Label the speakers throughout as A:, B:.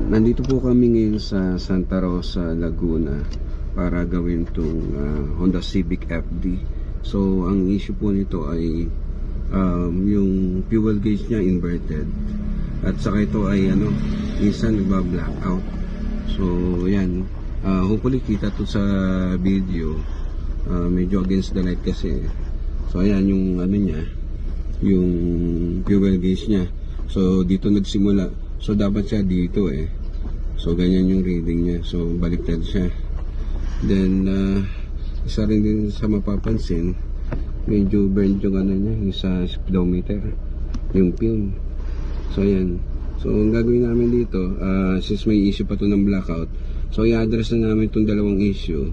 A: Nandito po kami ngayon sa Santa Rosa, Laguna para gawin itong Honda Civic FD. So ang issue po nito ay yung fuel gauge niya inverted, at saka ito ay minsan nagba-blackout. So yan, hopefully kita to sa video. Medyo against the light kasi. So ayan yung niya, yung fuel gauge niya. So dito nagsimula. So dapat siya dito So ganyan yung reading niya. So baliktad siya. Then isa rin din sa mapapansin, medyo burned yung niya, yung sa speedometer, yung pin. So ayan. So ang gagawin namin dito, since may issue pa to ng blackout, so i-address na namin itong dalawang issue.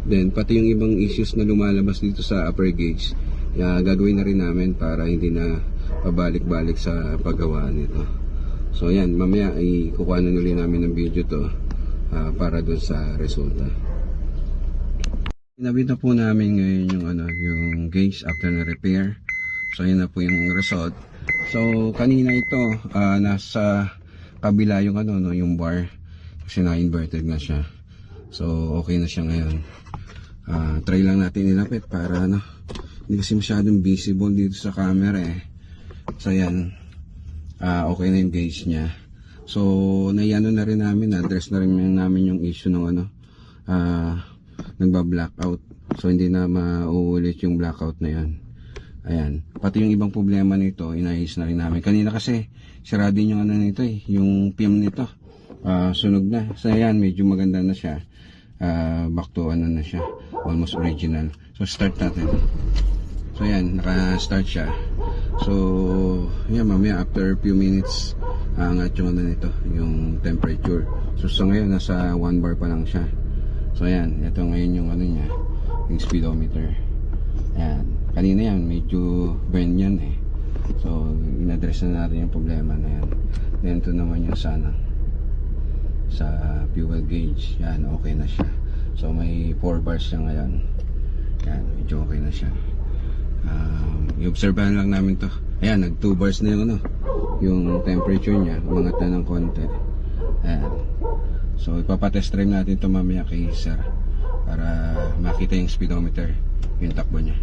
A: Then pati yung ibang issues na lumalabas dito sa upper gauge, gagawin na rin namin para hindi na pabalik-balik sa paggawa nito. So yan, mamaya ikukuha na nuli namin ng video to para dun sa resulta. Pinabita po namin ngayon yung yung gauge after na repair. So yan na po yung result. So kanina ito nasa kabila yung yung bar kasi na-inverted na siya. So okay na siya ngayon. Try lang natin ilapit para hindi kasi masyadong visible dito sa camera So yan. Okay na yung gauge niya. So naiano na rin namin, address na rin namin yung issue ng nagba-blackout. So hindi na mauulit yung blackout na yan. Ayan. Pati yung ibang problema nito, inayos na rin namin. Kanina kasi sarado yung nito yung film nito. Sunog na. So ayan, medyo maganda na siya. Back to na siya. Almost original. So start natin. So ayan, naka-start siya. So yan, mamaya after few minutes angat yung nito, yung temperature. So sa ngayon nasa 1 bar pa lang siya. So ayan, ito ngayon yung niya, yung speedometer. Ayan, kanina yan medyo burn yan So in-address na natin yung problema na yan. Then ito naman yung sa fuel gauge. Yan, okay na siya. So may 4 bars siya ngayon. Yan, medyo okay na siya. I-observehan lang namin to. Ayan, nag 2 bars na yung yung temperature niya, umangat na ng konti. Ayan. So ipapatest drive natin to mamaya kay sir para makita yung speedometer, yung takbo niya.